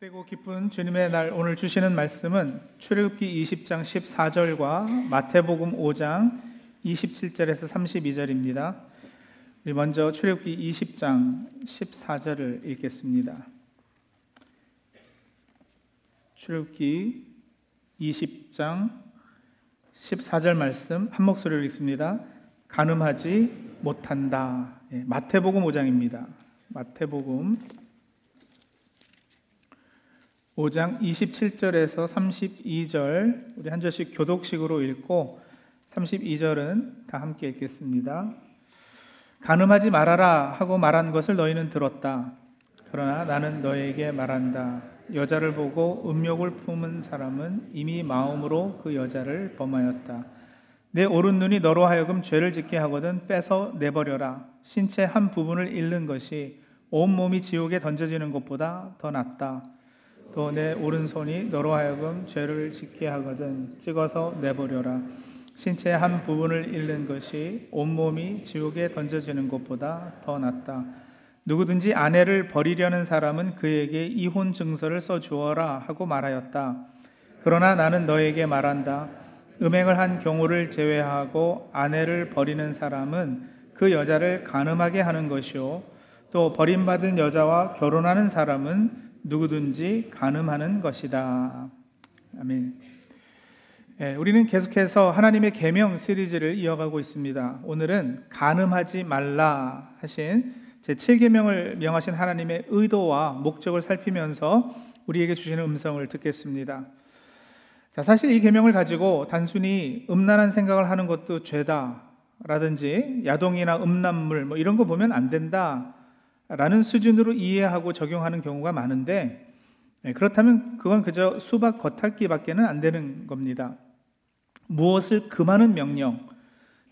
복되고 기쁜 주님의 날, 오늘 주시는 말씀은 출애굽기 20장 14절과 마태복음 5장 27절에서 32절입니다. 우리 먼저 출애굽기 20장 14절을 읽겠습니다. 출애굽기 20장 14절 말씀 한 목소리로 읽습니다. 간음하지 못한다. 마태복음 5장입니다. 마태복음 5장 27절에서 32절 우리 한 절씩 교독식으로 읽고 32절은 다 함께 읽겠습니다. 간음하지 말아라 하고 말한 것을 너희는 들었다. 그러나 나는 너희에게 말한다. 여자를 보고 음욕을 품은 사람은 이미 마음으로 그 여자를 범하였다. 내 오른눈이 너로 하여금 죄를 짓게 하거든 빼서 내버려라. 신체 한 부분을 잃는 것이 온몸이 지옥에 던져지는 것보다 더 낫다. 또 내 오른손이 너로 하여금 죄를 짓게 하거든 찍어서 내버려라. 신체 한 부분을 잃는 것이 온몸이 지옥에 던져지는 것보다 더 낫다. 누구든지 아내를 버리려는 사람은 그에게 이혼 증서를 써주어라 하고 말하였다. 그러나 나는 너에게 말한다. 음행을 한 경우를 제외하고 아내를 버리는 사람은 그 여자를 간음하게 하는 것이요 또 버림받은 여자와 결혼하는 사람은 누구든지 간음하는 것이다. 아멘. 우리는 계속해서 하나님의 계명 시리즈를 이어가고 있습니다. 오늘은 간음하지 말라 하신 제7계명을 명하신 하나님의 의도와 목적을 살피면서 우리에게 주시는 음성을 듣겠습니다. 자, 사실 이 계명을 가지고 단순히 음란한 생각을 하는 것도 죄다라든지 야동이나 음란물 이런 거 보면 안 된다 라는 수준으로 이해하고 적용하는 경우가 많은데, 그렇다면 그건 그저 수박 겉핥기밖에는 안 되는 겁니다. 무엇을 금하는 명령,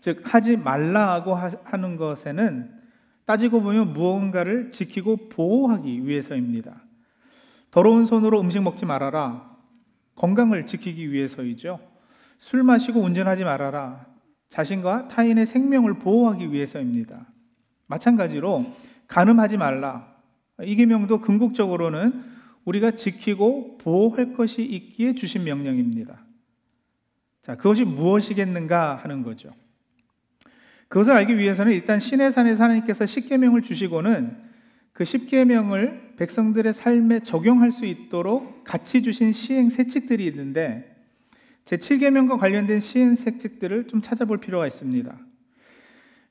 즉 하지 말라고 하는 것에는 따지고 보면 무언가를 지키고 보호하기 위해서입니다. 더러운 손으로 음식 먹지 말아라, 건강을 지키기 위해서이죠. 술 마시고 운전하지 말아라, 자신과 타인의 생명을 보호하기 위해서입니다. 마찬가지로 간음하지 말라, 이 계명도 궁극적으로는 우리가 지키고 보호할 것이 있기에 주신 명령입니다. 자, 그것이 무엇이겠는가 하는 거죠. 그것을 알기 위해서는 일단 시내산에서 하나님께서 십계명을 주시고는 그 십계명을 백성들의 삶에 적용할 수 있도록 같이 주신 시행세칙들이 있는데, 제7계명과 관련된 시행세칙들을 좀 찾아볼 필요가 있습니다.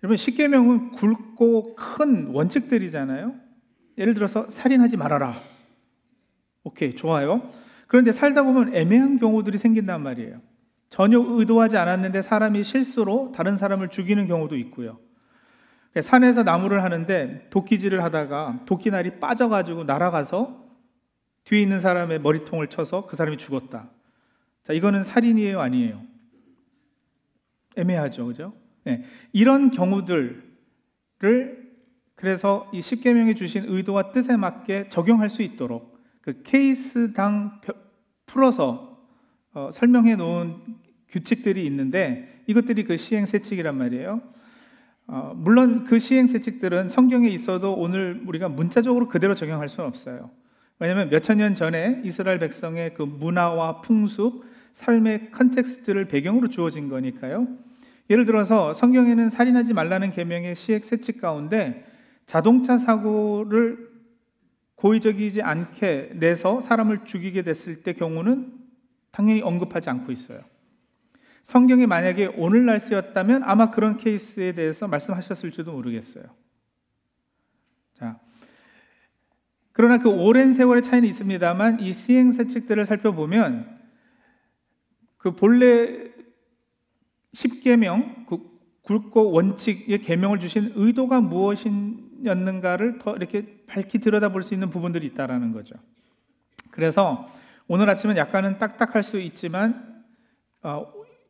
여러분, 십계명은 굵고 큰 원칙들이잖아요. 예를 들어서 살인하지 말아라. 오케이, 좋아요. 그런데 살다 보면 애매한 경우들이 생긴단 말이에요. 전혀 의도하지 않았는데 사람이 실수로 다른 사람을 죽이는 경우도 있고요. 산에서 나무를 하는데 도끼질을 하다가 도끼날이 빠져가지고 날아가서 뒤에 있는 사람의 머리통을 쳐서 그 사람이 죽었다. 자, 이거는 살인이에요, 아니에요? 애매하죠, 그죠? 네, 이런 경우들을 그래서 이 십계명이 주신 의도와 뜻에 맞게 적용할 수 있도록 그 케이스당 풀어서 설명해 놓은 규칙들이 있는데, 이것들이 그 시행세칙이란 말이에요. 물론 그 시행세칙들은 성경에 있어도 오늘 우리가 문자적으로 그대로 적용할 수는 없어요. 왜냐하면 몇천 년 전에 이스라엘 백성의 그 문화와 풍습, 삶의 컨텍스트를 배경으로 주어진 거니까요. 예를 들어서 성경에는 살인하지 말라는 계명의 시행세칙 가운데 자동차 사고를 고의적이지 않게 내서 사람을 죽이게 됐을 때 경우는 당연히 언급하지 않고 있어요. 성경이 만약에 오늘날 쓰였다면 아마 그런 케이스에 대해서 말씀하셨을지도 모르겠어요. 자, 그러나 그 오랜 세월의 차이는 있습니다만 이 시행세칙들을 살펴보면 그 본래 십계명, 그 굵고 원칙의 계명을 주신 의도가 무엇이었는가를 더 이렇게 밝히 들여다볼 수 있는 부분들이 있다라는 거죠. 그래서 오늘 아침은 약간은 딱딱할 수 있지만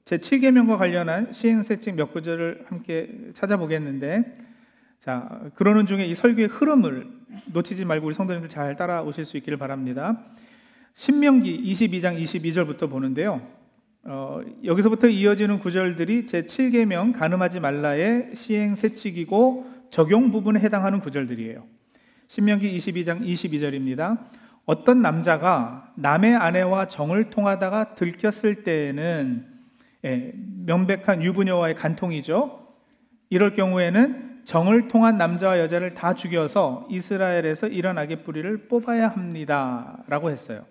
제7계명과 관련한 시행세칙 몇 구절을 함께 찾아보겠는데, 자, 그러는 중에 이 설교의 흐름을 놓치지 말고 우리 성도님들 잘 따라오실 수 있기를 바랍니다. 신명기 22장 22절부터 보는데요. 여기서부터 이어지는 구절들이 제7계명 간음하지 말라의 시행세칙이고 적용 부분에 해당하는 구절들이에요. 신명기 22장 22절입니다. 어떤 남자가 남의 아내와 정을 통하다가 들켰을 때에는 명백한 유부녀와의 간통이죠. 이럴 경우에는 정을 통한 남자와 여자를 다 죽여서 이스라엘에서 일원 악의 뿌리를 뽑아야 합니다 라고 했어요.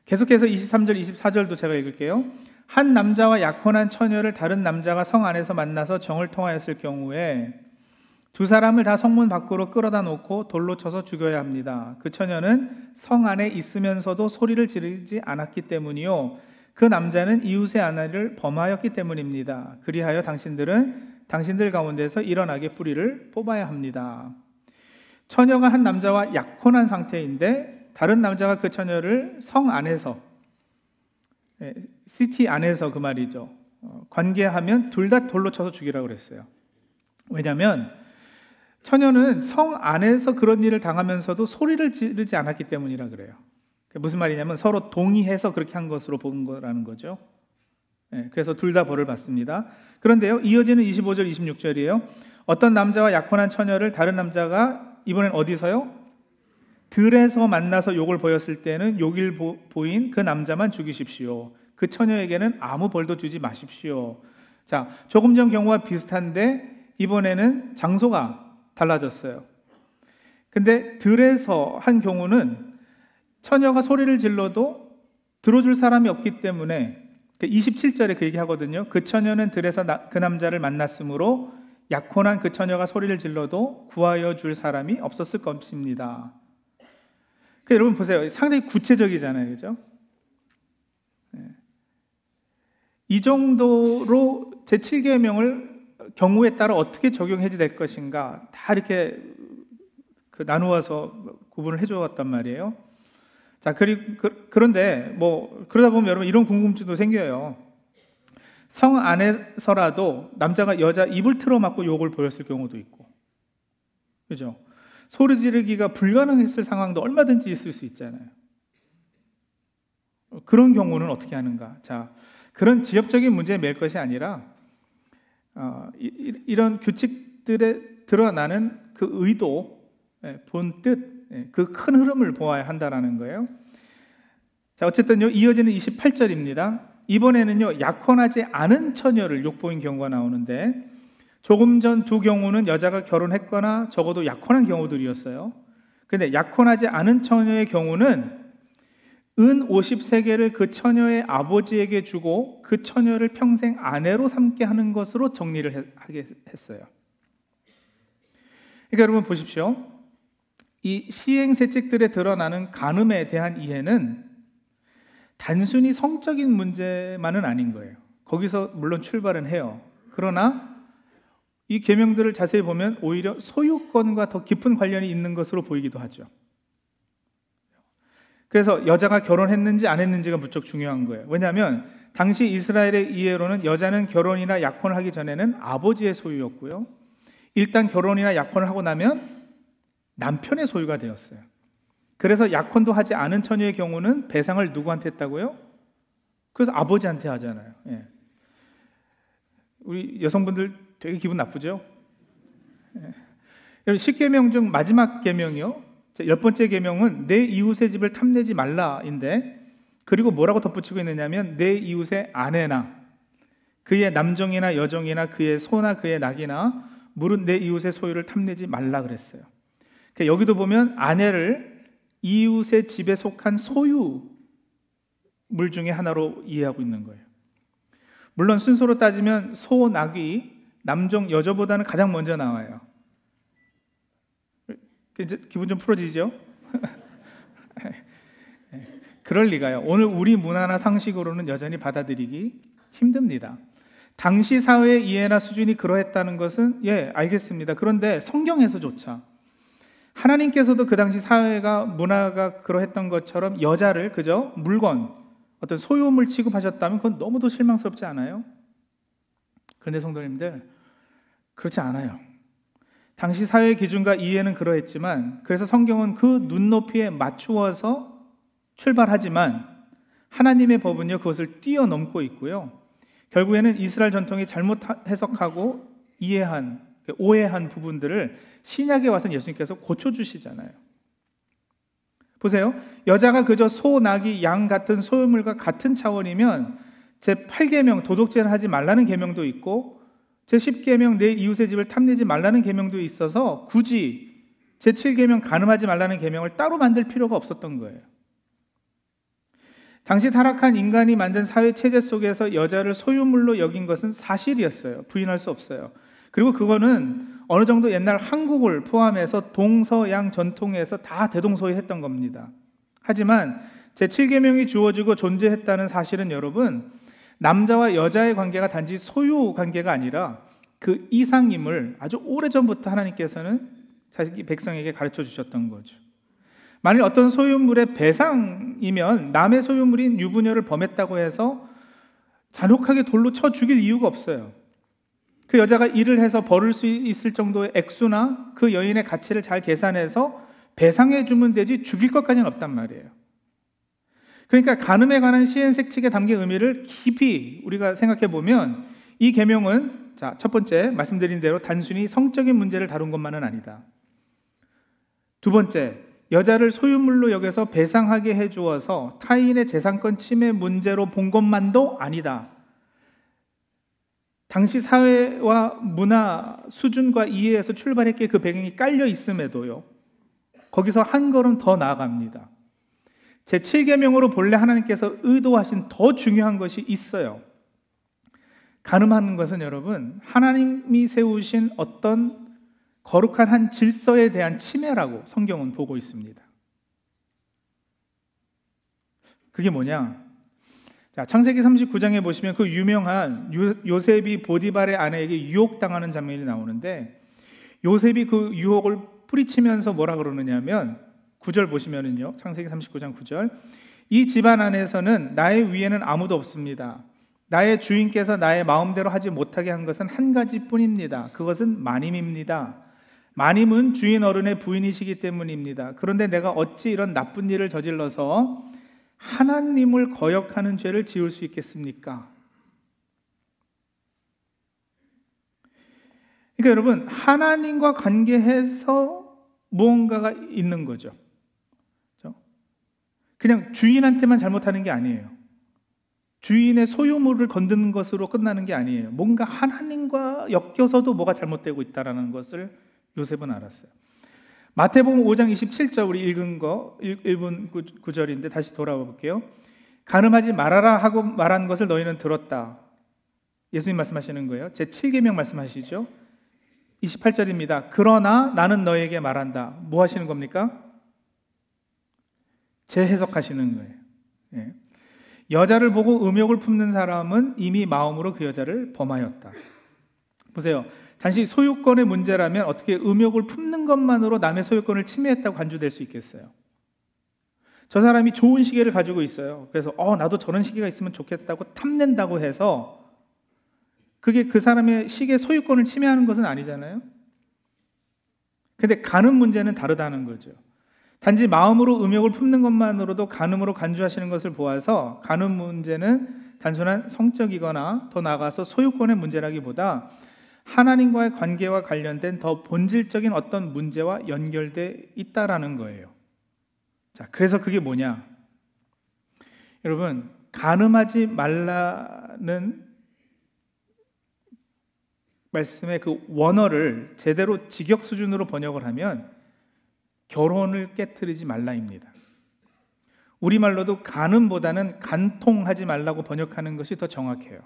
계속해서 23절, 24절도 제가 읽을게요. 한 남자와 약혼한 처녀를 다른 남자가 성 안에서 만나서 정을 통하였을 경우에 두 사람을 다 성문 밖으로 끌어다 놓고 돌로 쳐서 죽여야 합니다. 그 처녀는 성 안에 있으면서도 소리를 지르지 않았기 때문이요, 그 남자는 이웃의 아내를 범하였기 때문입니다. 그리하여 당신들 가운데서 일원 악의 뿌리를 뽑아야 합니다. 처녀가 한 남자와 약혼한 상태인데 다른 남자가 그 처녀를 성 안에서, 시티 안에서 그 말이죠, 관계하면 둘 다 돌로 쳐서 죽이라고 그랬어요. 왜냐하면 처녀는 성 안에서 그런 일을 당하면서도 소리를 지르지 않았기 때문이라 그래요. 무슨 말이냐면 서로 동의해서 그렇게 한 것으로 본 거라는 거죠. 그래서 둘 다 벌을 받습니다. 그런데요, 이어지는 25절, 26절이에요. 어떤 남자와 약혼한 처녀를 다른 남자가 이번엔 어디서요? 들에서 만나서 욕을 보였을 때는 욕을 보인 그 남자만 죽이십시오. 그 처녀에게는 아무 벌도 주지 마십시오. 자, 조금 전 경우와 비슷한데 이번에는 장소가 달라졌어요. 근데 들에서 한 경우는 처녀가 소리를 질러도 들어줄 사람이 없기 때문에 27절에 그 얘기 하거든요. 그 처녀는 들에서 그 남자를 만났으므로 약혼한 그 처녀가 소리를 질러도 구하여 줄 사람이 없었을 것입니다. 여러분 보세요. 상당히 구체적이잖아요. 그죠? 이 정도로 제7계명을 경우에 따라 어떻게 적용해야 될 것인가 다 이렇게 나누어서 구분을 해주었단 말이에요. 자, 그런데 그러다 보면 여러분 이런 궁금증도 생겨요. 성 안에서라도 남자가 여자 입을 틀어막고 욕을 보였을 경우도 있고, 그죠? 소리 지르기가 불가능했을 상황도 얼마든지 있을 수 있잖아요. 그런 경우는 어떻게 하는가? 자, 그런 지엽적인 문제에 매일 것이 아니라 이런 규칙들에 드러나는 그 의도, 본뜻, 그 큰 흐름을 보아야 한다라는 거예요. 자, 어쨌든요, 이어지는 28절입니다. 이번에는요, 약혼하지 않은 처녀를 욕보인 경우가 나오는데, 조금 전 두 경우는 여자가 결혼했거나 적어도 약혼한 경우들이었어요. 근데 약혼하지 않은 처녀의 경우는 은 50세겔을 그 처녀의 아버지에게 주고 그 처녀를 평생 아내로 삼게 하는 것으로 정리를 하게 했어요. 그러니까 여러분 보십시오. 이 시행세칙들에 드러나는 간음에 대한 이해는 단순히 성적인 문제만은 아닌 거예요. 거기서 물론 출발은 해요. 그러나 이 계명들을 자세히 보면 오히려 소유권과 더 깊은 관련이 있는 것으로 보이기도 하죠. 그래서 여자가 결혼했는지 안 했는지가 무척 중요한 거예요. 왜냐하면 당시 이스라엘의 이해로는 여자는 결혼이나 약혼을 하기 전에는 아버지의 소유였고요, 일단 결혼이나 약혼을 하고 나면 남편의 소유가 되었어요. 그래서 약혼도 하지 않은 처녀의 경우는 배상을 누구한테 했다고요? 그래서 아버지한테 하잖아요. 우리 여성분들 되게 기분 나쁘죠? 10계명 중 마지막 계명이요, 10번째 계명은 내 이웃의 집을 탐내지 말라인데, 그리고 뭐라고 덧붙이고 있느냐면 내 이웃의 아내나 그의 남종이나 여종이나 그의 소나 그의 낙이나 물은 내 이웃의 소유를 탐내지 말라 그랬어요. 여기도 보면 아내를 이웃의 집에 속한 소유물 중에 하나로 이해하고 있는 거예요. 물론 순서로 따지면 소, 낙이 남종, 여종보다는 가장 먼저 나와요. 이제 기분 좀 풀어지죠? 그럴 리가요. 오늘 우리 문화나 상식으로는 여전히 받아들이기 힘듭니다. 당시 사회의 이해나 수준이 그러했다는 것은 알겠습니다. 그런데 성경에서조차 하나님께서도 그 당시 사회가 문화가 그러했던 것처럼 여자를 그저 물건, 어떤 소유물 취급하셨다면 그건 너무도 실망스럽지 않아요? 그런데 성도님들, 그렇지 않아요. 당시 사회의 기준과 이해는 그러했지만, 그래서 성경은 그 눈높이에 맞추어서 출발하지만 하나님의 법은요, 그것을 뛰어넘고 있고요, 결국에는 이스라엘 전통이 잘못 해석하고 오해한 부분들을 신약에 와서 예수님께서 고쳐주시잖아요. 보세요. 여자가 그저 소, 나귀, 양 같은 소유물과 같은 차원이면 제8계명 도둑질을 하지 말라는 계명도 있고 제10계명 내 이웃의 집을 탐내지 말라는 계명도 있어서 굳이 제7계명 간음하지 말라는 계명을 따로 만들 필요가 없었던 거예요. 당시 타락한 인간이 만든 사회 체제 속에서 여자를 소유물로 여긴 것은 사실이었어요. 부인할 수 없어요. 그리고 그거는 어느 정도 옛날 한국을 포함해서 동서양 전통에서 다 대동소이했던 겁니다. 하지만 제7계명이 주어지고 존재했다는 사실은 여러분, 남자와 여자의 관계가 단지 소유 관계가 아니라 그 이상임을 아주 오래전부터 하나님께서는 자기 백성에게 가르쳐 주셨던 거죠. 만일 어떤 소유물의 배상이면 남의 소유물인 유부녀를 범했다고 해서 잔혹하게 돌로 쳐 죽일 이유가 없어요. 그 여자가 일을 해서 벌을 수 있을 정도의 액수나 그 여인의 가치를 잘 계산해서 배상해 주면 되지 죽일 것까지는 없단 말이에요. 그러니까 간음에 관한 시행색칙에 담긴 의미를 깊이 우리가 생각해 보면 이 계명은 첫 번째 말씀드린 대로 단순히 성적인 문제를 다룬 것만은 아니다. 두 번째, 여자를 소유물로 여겨서 배상하게 해주어서 타인의 재산권 침해 문제로 본 것만도 아니다. 당시 사회와 문화 수준과 이해에서 출발했기에 그 배경이 깔려 있음에도요, 거기서 한 걸음 더 나아갑니다. 제7계명으로 본래 하나님께서 의도하신 더 중요한 것이 있어요. 간음하는 것은 여러분, 하나님이 세우신 어떤 거룩한 한 질서에 대한 침해라고 성경은 보고 있습니다. 그게 뭐냐? 자, 창세기 39장에 보시면 그 유명한 요셉이 보디발의 아내에게 유혹당하는 장면이 나오는데, 요셉이 그 유혹을 뿌리치면서 뭐라 그러느냐면 9절 보시면은요, 창세기 39장 9절, 이 집안 안에서는 나의 위에는 아무도 없습니다. 나의 주인께서 나의 마음대로 하지 못하게 한 것은 한 가지뿐입니다. 그것은 마님입니다. 마님은 주인 어른의 부인이시기 때문입니다. 그런데 내가 어찌 이런 나쁜 일을 저질러서 하나님을 거역하는 죄를 지을 수 있겠습니까? 그러니까 여러분, 하나님과 관계해서 무언가가 있는 거죠. 그냥 주인한테만 잘못하는 게 아니에요. 주인의 소유물을 건드는 것으로 끝나는 게 아니에요. 뭔가 하나님과 엮여서도 뭐가 잘못되고 있다는 것을 요셉은 알았어요. 마태복음 5장 27절 우리 읽은 거 1분 9절인데 다시 돌아와 볼게요. 간음하지 말아라 하고 말한 것을 너희는 들었다. 예수님 말씀하시는 거예요. 제7계명 말씀하시죠. 28절입니다. 그러나 나는 너희에게 말한다. 뭐 하시는 겁니까? 재해석하시는 거예요. 예. 여자를 보고 음욕을 품는 사람은 이미 마음으로 그 여자를 범하였다. 보세요. 단지 소유권의 문제라면 어떻게 음욕을 품는 것만으로 남의 소유권을 침해했다고 간주될 수 있겠어요? 저 사람이 좋은 시계를 가지고 있어요. 그래서 나도 저런 시계가 있으면 좋겠다고 탐낸다고 해서 그게 그 사람의 시계 소유권을 침해하는 것은 아니잖아요. 근데 간음 문제는 다르다는 거죠. 단지 마음으로 음욕을 품는 것만으로도 간음으로 간주하시는 것을 보아서 간음 문제는 단순한 성적이거나 더 나아가서 소유권의 문제라기보다 하나님과의 관계와 관련된 더 본질적인 어떤 문제와 연결돼 있다라는 거예요. 자, 그래서 그게 뭐냐? 여러분, 간음하지 말라는 말씀의 그 원어를 제대로 직역 수준으로 번역을 하면 결혼을 깨트리지 말라입니다. 우리말로도 간음보다는 간통하지 말라고 번역하는 것이 더 정확해요.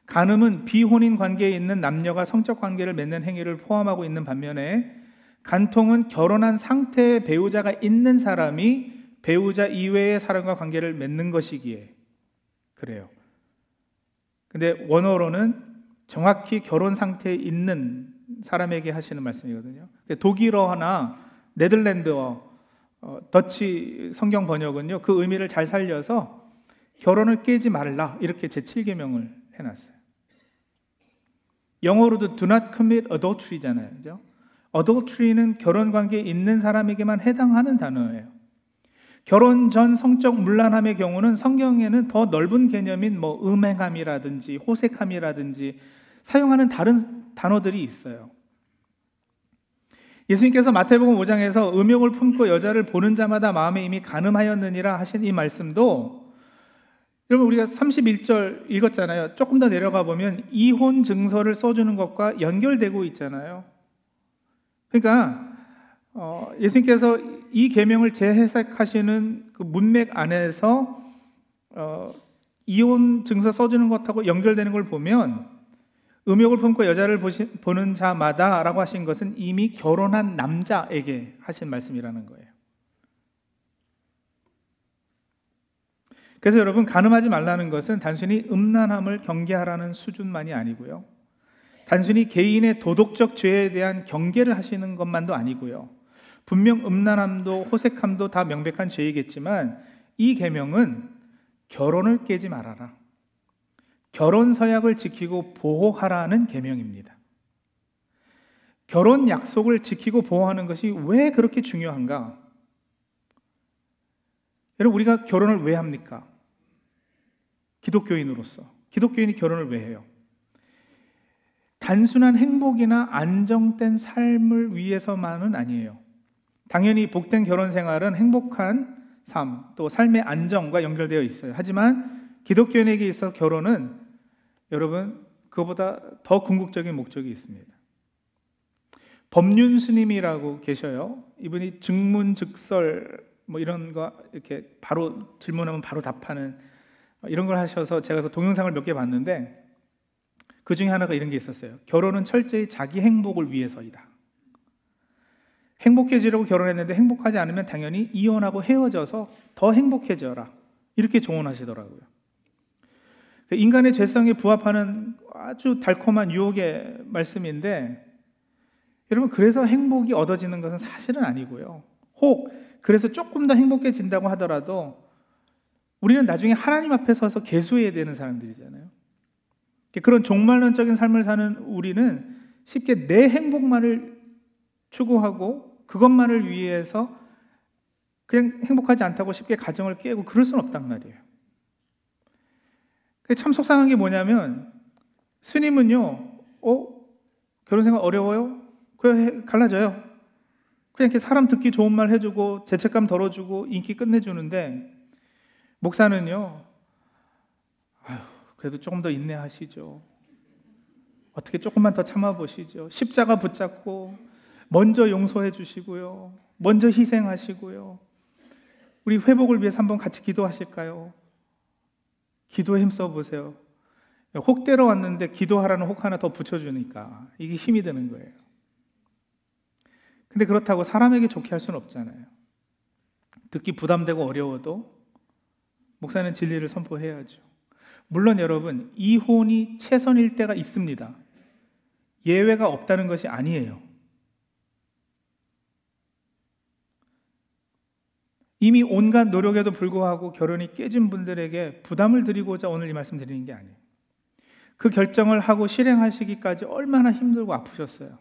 간음은 비혼인 관계에 있는 남녀가 성적 관계를 맺는 행위를 포함하고 있는 반면에 간통은 결혼한 상태의 배우자가 있는 사람이 배우자 이외의 사람과 관계를 맺는 것이기에 그래요. 근데 원어로는 정확히 결혼 상태에 있는 사람에게 하시는 말씀이거든요. 독일어나 네덜란드어, 더치 성경 번역은요, 그 의미를 잘 살려서 결혼을 깨지 말라 이렇게 제7계명을 해놨어요. 영어로도 do not commit adultery잖아요. 그죠? adultery는 결혼 관계에 있는 사람에게만 해당하는 단어예요. 결혼 전 성적 문란함의 경우는 성경에는 더 넓은 개념인 음행함이라든지 호색함이라든지 사용하는 다른 단어들이 있어요. 예수님께서 마태복음 5장에서 음욕을 품고 여자를 보는 자마다 마음에 이미 간음하였느니라 하신 이 말씀도 여러분 우리가 31절 읽었잖아요. 조금 더 내려가 보면 이혼 증서를 써주는 것과 연결되고 있잖아요. 그러니까 예수님께서 이 계명을 재해석하시는 그 문맥 안에서 이혼 증서 써주는 것하고 연결되는 걸 보면 음욕을 품고 여자를 보는 자마다 라고 하신 것은 이미 결혼한 남자에게 하신 말씀이라는 거예요. 그래서 여러분, 간음하지 말라는 것은 단순히 음란함을 경계하라는 수준만이 아니고요, 단순히 개인의 도덕적 죄에 대한 경계를 하시는 것만도 아니고요, 분명 음란함도 호색함도 다 명백한 죄이겠지만 이 계명은 결혼을 깨지 말아라, 결혼 서약을 지키고 보호하라는 계명입니다. 결혼 약속을 지키고 보호하는 것이 왜 그렇게 중요한가? 여러분, 우리가 결혼을 왜 합니까? 기독교인으로서. 기독교인이 결혼을 왜 해요? 단순한 행복이나 안정된 삶을 위해서만은 아니에요. 당연히 복된 결혼 생활은 행복한 삶, 또 삶의 안정과 연결되어 있어요. 하지만 기독교인에게 있어서 결혼은 여러분, 그거보다 더 궁극적인 목적이 있습니다. 법륜 스님이라고 계셔요. 이분이 증문즉설 이런 거 이렇게 바로 질문하면 바로 답하는 이런 걸 하셔서 제가 그 동영상을 몇 개 봤는데 그 중에 하나가 이런 게 있었어요. 결혼은 철저히 자기 행복을 위해서이다. 행복해지려고 결혼했는데 행복하지 않으면 당연히 이혼하고 헤어져서 더 행복해져라, 이렇게 조언하시더라고요. 인간의 죄성에 부합하는 아주 달콤한 유혹의 말씀인데, 여러분, 그래서 행복이 얻어지는 것은 사실은 아니고요, 혹 그래서 조금 더 행복해진다고 하더라도 우리는 나중에 하나님 앞에 서서 계수해야 되는 사람들이잖아요. 그런 종말론적인 삶을 사는 우리는 쉽게 내 행복만을 추구하고 그것만을 위해서 그냥 행복하지 않다고 쉽게 가정을 깨고 그럴 수는 없단 말이에요. 참 속상한 게 뭐냐면, 스님은요, 결혼생활 어려워요? 그래, 갈라져요. 그냥 이렇게 사람 듣기 좋은 말 해주고 죄책감 덜어주고 인기 끝내주는데, 목사는요, 그래도 조금 더 인내하시죠. 어떻게 조금만 더 참아보시죠. 십자가 붙잡고 먼저 용서해 주시고요, 먼저 희생하시고요, 우리 회복을 위해서 한번 같이 기도하실까요? 기도에 힘써 보세요. 혹 때려왔는데 기도하라는 혹 하나 더 붙여주니까 이게 힘이 드는 거예요. 근데 그렇다고 사람에게 좋게 할 수는 없잖아요. 듣기 부담되고 어려워도 목사는 진리를 선포해야죠. 물론 여러분, 이혼이 최선일 때가 있습니다. 예외가 없다는 것이 아니에요. 이미 온갖 노력에도 불구하고 결혼이 깨진 분들에게 부담을 드리고자 오늘 이 말씀 드리는 게 아니에요. 그 결정을 하고 실행하시기까지 얼마나 힘들고 아프셨어요.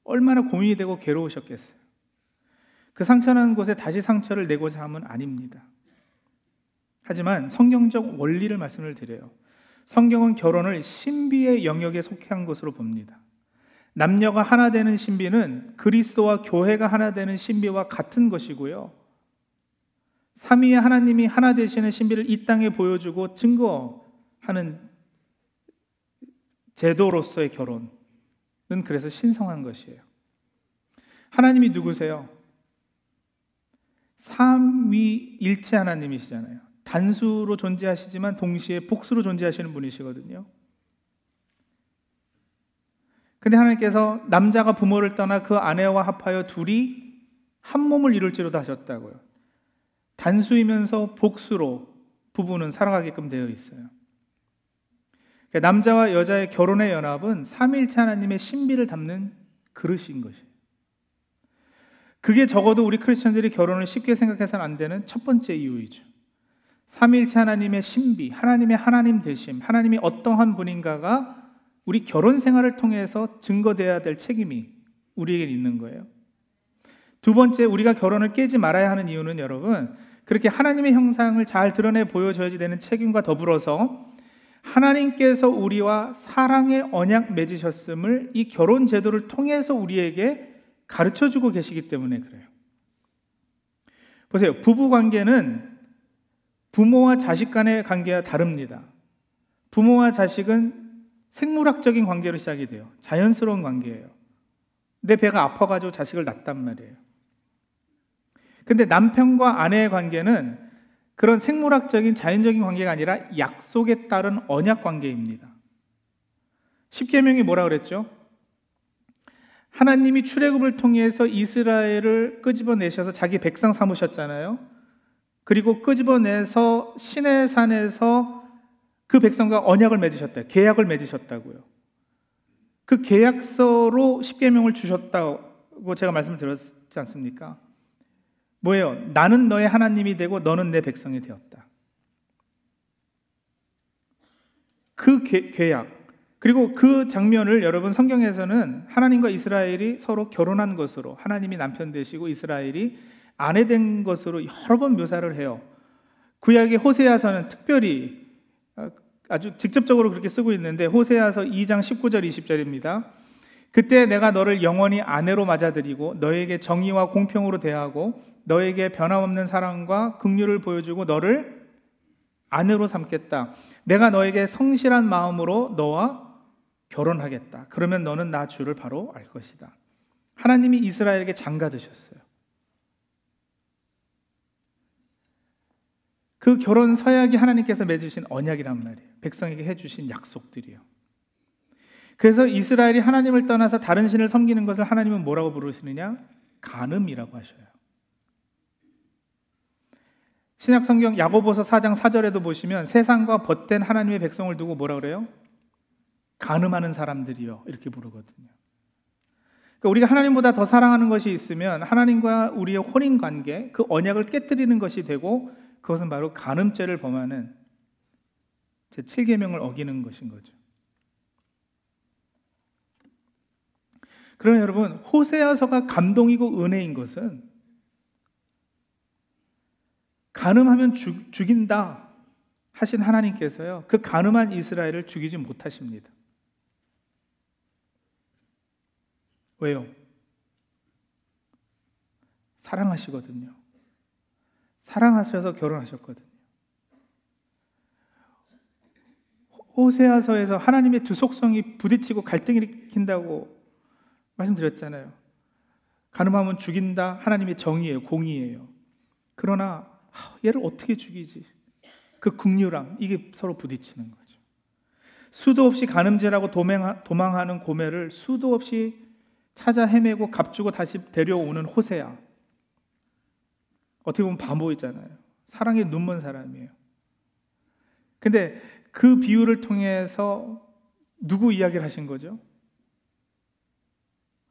얼마나 고민이 되고 괴로우셨겠어요. 그 상처난 곳에 다시 상처를 내고자 함은 아닙니다. 하지만 성경적 원리를 말씀을 드려요. 성경은 결혼을 신비의 영역에 속한 것으로 봅니다. 남녀가 하나 되는 신비는 그리스도와 교회가 하나 되는 신비와 같은 것이고요, 삼위의 하나님이 하나 되시는 신비를 이 땅에 보여주고 증거하는 제도로서의 결혼은 그래서 신성한 것이에요. 하나님이 누구세요? 삼위일체 하나님이시잖아요. 단수로 존재하시지만 동시에 복수로 존재하시는 분이시거든요. 근데 하나님께서 남자가 부모를 떠나 그 아내와 합하여 둘이 한 몸을 이룰지로도 하셨다고요. 단수이면서 복수로 부부는 살아가게끔 되어 있어요. 남자와 여자의 결혼의 연합은 삼위일체 하나님의 신비를 담는 그릇인 것이에요. 그게 적어도 우리 크리스천들이 결혼을 쉽게 생각해서는 안 되는 첫 번째 이유이죠. 삼위일체 하나님의 신비, 하나님의 하나님 되심, 하나님이 어떠한 분인가가 우리 결혼 생활을 통해서 증거되어야 될 책임이 우리에게 있는 거예요. 두 번째, 우리가 결혼을 깨지 말아야 하는 이유는 여러분, 그렇게 하나님의 형상을 잘 드러내 보여줘야 되는 책임과 더불어서 하나님께서 우리와 사랑의 언약 맺으셨음을 이 결혼 제도를 통해서 우리에게 가르쳐주고 계시기 때문에 그래요. 보세요. 부부 관계는 부모와 자식 간의 관계와 다릅니다. 부모와 자식은 생물학적인 관계로 시작이 돼요. 자연스러운 관계예요. 내 배가 아파가지고 자식을 낳단 말이에요. 근데 남편과 아내의 관계는 그런 생물학적인 자연적인 관계가 아니라 약속에 따른 언약 관계입니다. 십계명이 뭐라 그랬죠? 하나님이 출애굽을 통해서 이스라엘을 끄집어내셔서 자기 백성 삼으셨잖아요. 그리고 끄집어내서 시내산에서 그 백성과 언약을 맺으셨다. 계약을 맺으셨다고요. 그 계약서로 십계명을 주셨다고 제가 말씀을 드렸지 않습니까? 뭐예요? 나는 너의 하나님이 되고 너는 내 백성이 되었다. 그 계약, 그리고 그 장면을 여러분 성경에서는 하나님과 이스라엘이 서로 결혼한 것으로, 하나님이 남편 되시고 이스라엘이 아내 된 것으로 여러 번 묘사를 해요. 구약의 호세아서는 특별히 아주 직접적으로 그렇게 쓰고 있는데, 호세아서 2장 19절 20절입니다. 그때 내가 너를 영원히 아내로 맞아들이고 너에게 정의와 공평으로 대하고 너에게 변함없는 사랑과 긍휼을 보여주고 너를 아내로 삼겠다. 내가 너에게 성실한 마음으로 너와 결혼하겠다. 그러면 너는 나 주를 바로 알 것이다. 하나님이 이스라엘에게 장가드셨어요. 그 결혼 서약이 하나님께서 맺으신 언약이란 말이에요. 백성에게 해주신 약속들이요. 그래서 이스라엘이 하나님을 떠나서 다른 신을 섬기는 것을 하나님은 뭐라고 부르시느냐? 간음이라고 하셔요. 신약 성경 야고보서 4장 4절에도 보시면 세상과 벗된 하나님의 백성을 두고 뭐라 그래요? 간음하는 사람들이요, 이렇게 부르거든요. 그러니까 우리가 하나님보다 더 사랑하는 것이 있으면 하나님과 우리의 혼인 관계, 그 언약을 깨뜨리는 것이 되고, 그것은 바로 간음죄를 범하는 제7계명을 어기는 것인 거죠. 그러나 여러분, 호세아서가 감동이고 은혜인 것은 간음하면 죽인다 하신 하나님께서요, 그 간음한 이스라엘을 죽이지 못하십니다. 왜요? 사랑하시거든요. 사랑하셔서 결혼하셨거든요. 호세아서에서 하나님의 두 속성이 부딪히고 갈등을 일으킨다고 말씀드렸잖아요. 간음하면 죽인다, 하나님의 정의예요, 공의예요. 그러나 얘를 어떻게 죽이지? 그 긍휼함, 이게 서로 부딪히는 거죠. 수도 없이 간음죄라고 도망하는 고멜을 수도 없이 찾아 헤매고 값주고 다시 데려오는 호세아. 어떻게 보면 바보이잖아요. 사랑에 눈먼 사람이에요. 근데 그 비유를 통해서 누구 이야기를 하신 거죠?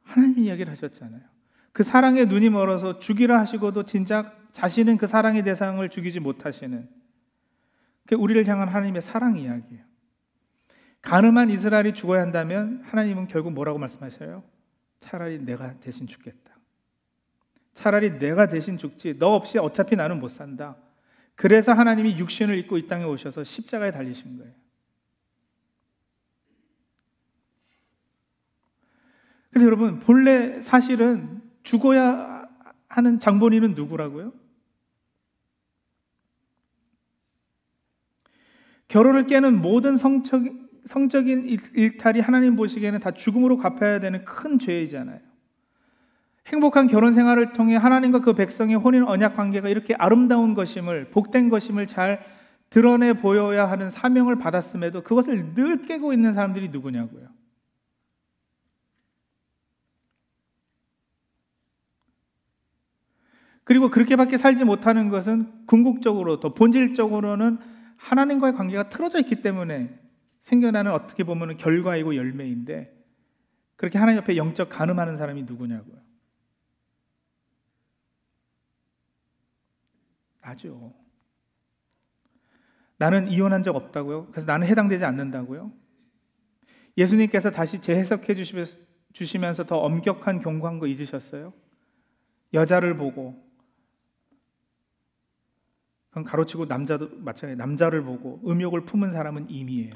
하나님 이야기를 하셨잖아요. 그 사랑에 눈이 멀어서 죽이라 하시고도 진작 자신은 그 사랑의 대상을 죽이지 못하시는, 그게 우리를 향한 하나님의 사랑 이야기예요. 간음한 이스라엘이 죽어야 한다면 하나님은 결국 뭐라고 말씀하셔요? 차라리 내가 대신 죽겠다. 차라리 내가 대신 죽지, 너 없이 어차피 나는 못 산다. 그래서 하나님이 육신을 입고 이 땅에 오셔서 십자가에 달리신 거예요. 그래서 여러분, 본래 사실은 죽어야 하는 장본인은 누구라고요? 결혼을 깨는 모든 성적인 일탈이 하나님 보시기에는 다 죽음으로 갚아야 되는 큰 죄이잖아요. 행복한 결혼 생활을 통해 하나님과 그 백성의 혼인 언약 관계가 이렇게 아름다운 것임을, 복된 것임을 잘 드러내 보여야 하는 사명을 받았음에도 그것을 늘 깨고 있는 사람들이 누구냐고요. 그리고 그렇게밖에 살지 못하는 것은 궁극적으로, 더 본질적으로는 하나님과의 관계가 틀어져 있기 때문에 생겨나는, 어떻게 보면 결과이고 열매인데, 그렇게 하나님 옆에 영적 간음하는 사람이 누구냐고요. 나죠. 나는 이혼한 적 없다고요? 그래서 나는 해당되지 않는다고요? 예수님께서 다시 재해석해 주시면서 더 엄격한 경고한 거 잊으셨어요? 여자를 보고, 그건 가로치고 남자도 마찬가지예요. 남자를 보고 음욕을 품은 사람은 임이에요.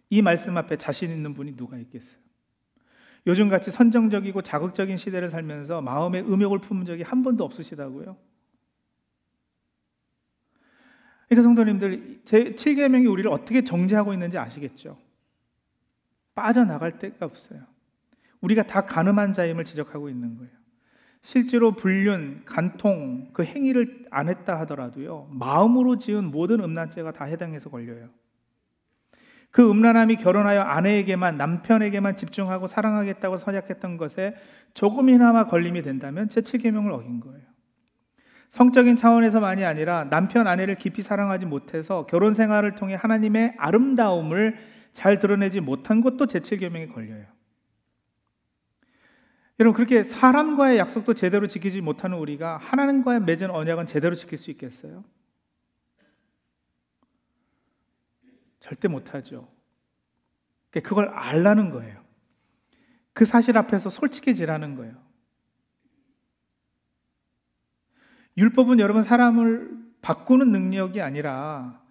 이 말씀 앞에 자신 있는 분이 누가 있겠어요? 요즘같이 선정적이고 자극적인 시대를 살면서 마음의 음욕을 품은 적이 한 번도 없으시다고요? 그러니까 성도님들, 제 7계명이 우리를 어떻게 정죄하고 있는지 아시겠죠? 빠져나갈 데가 없어요. 우리가 다 간음한 자임을 지적하고 있는 거예요. 실제로 불륜, 간통, 그 행위를 안 했다 하더라도요, 마음으로 지은 모든 음란죄가 다 해당해서 걸려요. 그 음란함이 결혼하여 아내에게만, 남편에게만 집중하고 사랑하겠다고 선약했던 것에 조금이나마 걸림이 된다면 제 7계명을 어긴 거예요. 성적인 차원에서만이 아니라 남편, 아내를 깊이 사랑하지 못해서 결혼 생활을 통해 하나님의 아름다움을 잘 드러내지 못한 것도 제 7계명에 걸려요. 여러분, 그렇게 사람과의 약속도 제대로 지키지 못하는 우리가 하나님과의 맺은 언약은 제대로 지킬 수 있겠어요? 절대 못하죠. 그걸 알라는 거예요. 그 사실 앞에서 솔직해지라는 거예요. 율법은 여러분 사람을 바꾸는 능력이 아니라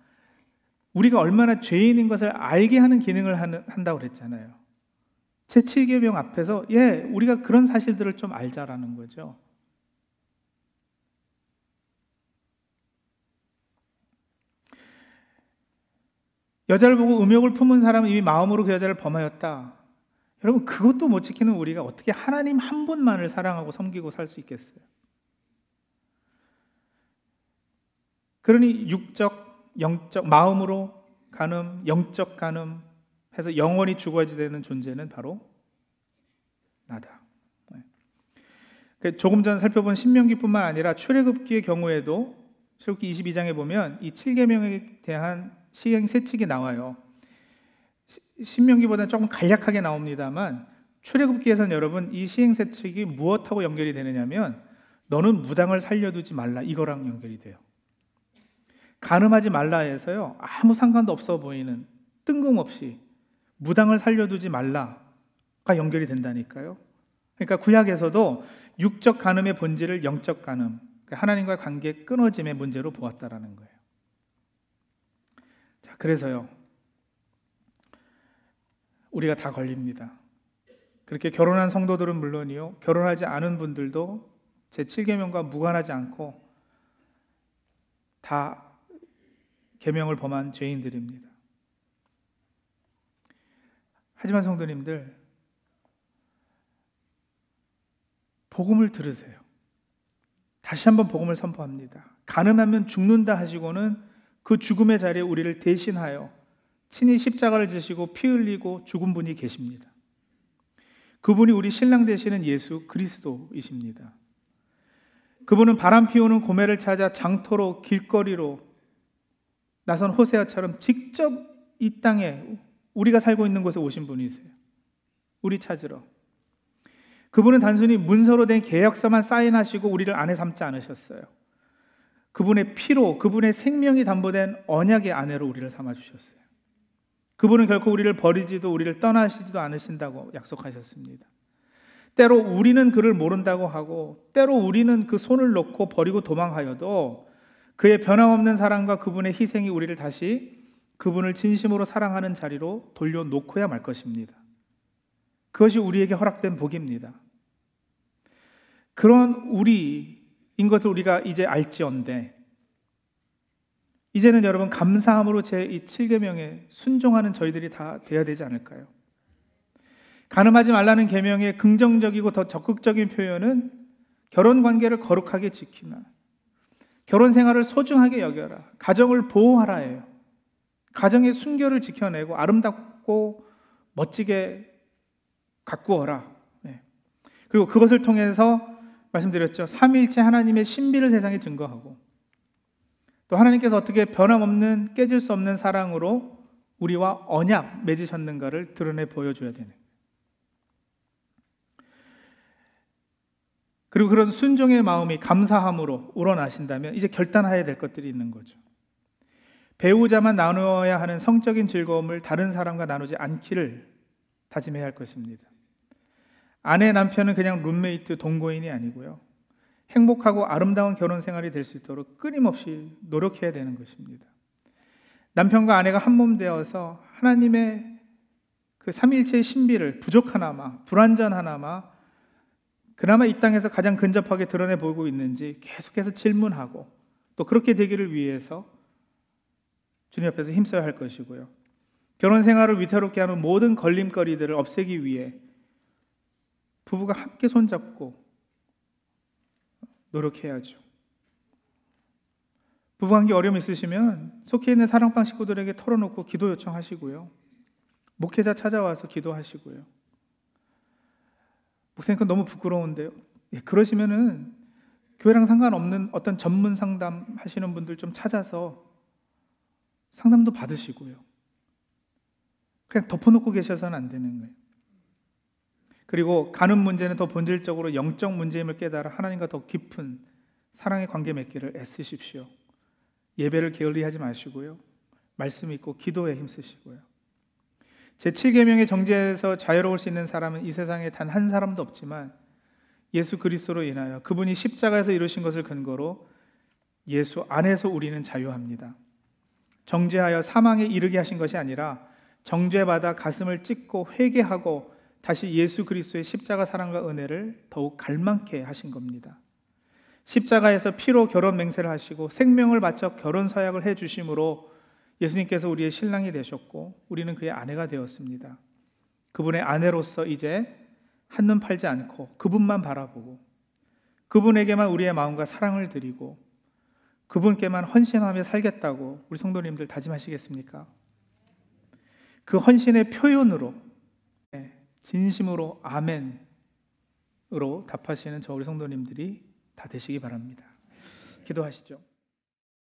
우리가 얼마나 죄인인 것을 알게 하는 기능을 한다고 그랬잖아요. 제 7계명 앞에서 우리가 그런 사실들을 좀 알자라는 거죠. 여자를 보고 음욕을 품은 사람은 이미 마음으로 그 여자를 범하였다. 여러분, 그것도 못 지키는 우리가 어떻게 하나님 한 분만을 사랑하고 섬기고 살 수 있겠어요? 그러니 육적, 영적, 마음으로 간음, 영적 간음 해서 영원히 죽어야 되는 존재는 바로 나다. 조금 전 살펴본 신명기뿐만 아니라 출애굽기의 경우에도 출애굽기 22장에 보면 이 7계명에 대한 시행 세칙이 나와요. 신명기보다는 조금 간략하게 나옵니다만 출애굽기에서는 여러분 이 시행 세칙이 무엇하고 연결이 되느냐면 너는 무당을 살려두지 말라, 이거랑 연결이 돼요. 간음하지 말라 해서요, 아무 상관도 없어 보이는, 뜬금없이 무당을 살려두지 말라가 연결이 된다니까요. 그러니까 구약에서도 육적 간음의 본질을 영적 간음, 그러니까 하나님과의 관계 끊어짐의 문제로 보았다라는 거예요. 자, 그래서요, 우리가 다 걸립니다. 그렇게 결혼한 성도들은 물론이요, 결혼하지 않은 분들도 제 7계명과 무관하지 않고 다 계명을 범한 죄인들입니다. 하지만 성도님들, 복음을 들으세요. 다시 한번 복음을 선포합니다. 간음하면 죽는다 하시고는 그 죽음의 자리에 우리를 대신하여 친히 십자가를 지시고 피 흘리고 죽은 분이 계십니다. 그분이 우리 신랑 되시는 예수 그리스도이십니다. 그분은 바람 피우는 고매를 찾아 장터로 길거리로 나선 호세아처럼 직접 이 땅에 우리가 살고 있는 곳에 오신 분이세요. 우리 찾으러. 그분은 단순히 문서로 된 계약서만 사인하시고 우리를 아내 삼지 않으셨어요. 그분의 피로, 그분의 생명이 담보된 언약의 아내로 우리를 삼아주셨어요. 그분은 결코 우리를 버리지도 우리를 떠나시지도 않으신다고 약속하셨습니다. 때로 우리는 그를 모른다고 하고 때로 우리는 그 손을 놓고 버리고 도망하여도 그의 변함없는 사랑과 그분의 희생이 우리를 다시 그분을 진심으로 사랑하는 자리로 돌려놓고야 말 것입니다. 그것이 우리에게 허락된 복입니다. 그런 우리인 것을 우리가 이제 알지언데 이제는 여러분 감사함으로 제 이 7계명에 순종하는 저희들이 다 돼야 되지 않을까요? 간음하지 말라는 계명의 긍정적이고 더 적극적인 표현은 결혼관계를 거룩하게 지키나, 결혼 생활을 소중하게 여겨라, 가정을 보호하라예요. 가정의 순결을 지켜내고 아름답고 멋지게 가꾸어라. 그리고 그것을 통해서 말씀드렸죠, 삼위일체 하나님의 신비를 세상에 증거하고 또 하나님께서 어떻게 변함없는 깨질 수 없는 사랑으로 우리와 언약 맺으셨는가를 드러내 보여줘야 되는 거예요. 그리고 그런 순종의 마음이 감사함으로 우러나신다면 이제 결단해야 될 것들이 있는 거죠. 배우자만 나누어야 하는 성적인 즐거움을 다른 사람과 나누지 않기를 다짐해야 할 것입니다. 아내, 남편은 그냥 룸메이트, 동거인이 아니고요, 행복하고 아름다운 결혼 생활이 될 수 있도록 끊임없이 노력해야 되는 것입니다. 남편과 아내가 한 몸 되어서 하나님의 그 삼위일체의 신비를 부족하나마, 불완전하나마, 그나마 이 땅에서 가장 근접하게 드러내 보이고 있는지 계속해서 질문하고, 또 그렇게 되기를 위해서 주님 앞에서 힘써야 할 것이고요. 결혼 생활을 위태롭게 하는 모든 걸림거리들을 없애기 위해 부부가 함께 손잡고 노력해야죠. 부부관계 어려움 있으시면 속해 있는 사랑방 식구들에게 털어놓고 기도 요청하시고요. 목회자 찾아와서 기도하시고요. 목사님 그건 너무 부끄러운데요. 그러시면은 교회랑 상관없는 어떤 전문 상담 하시는 분들 좀 찾아서 상담도 받으시고요. 그냥 덮어놓고 계셔서는 안 되는 거예요. 그리고 가는 문제는 더 본질적으로 영적 문제임을 깨달아 하나님과 더 깊은 사랑의 관계 맺기를 애쓰십시오. 예배를 게을리하지 마시고요. 말씀 읽고 기도에 힘쓰시고요. 제7계명의 정죄에서 자유로울 수 있는 사람은 이 세상에 단 한 사람도 없지만 예수 그리스도로 인하여 그분이 십자가에서 이루신 것을 근거로 예수 안에서 우리는 자유합니다. 정죄하여 사망에 이르게 하신 것이 아니라 정죄받아 가슴을 찢고 회개하고 다시 예수 그리스도의 십자가 사랑과 은혜를 더욱 갈망케 하신 겁니다. 십자가에서 피로 결혼 맹세를 하시고 생명을 바쳐 결혼 서약을 해주심으로 예수님께서 우리의 신랑이 되셨고 우리는 그의 아내가 되었습니다. 그분의 아내로서 이제 한눈 팔지 않고 그분만 바라보고 그분에게만 우리의 마음과 사랑을 드리고 그분께만 헌신하며 살겠다고 우리 성도님들 다짐하시겠습니까? 그 헌신의 표현으로 진심으로 아멘으로 답하시는 저 우리 성도님들이 다 되시기 바랍니다. 기도하시죠.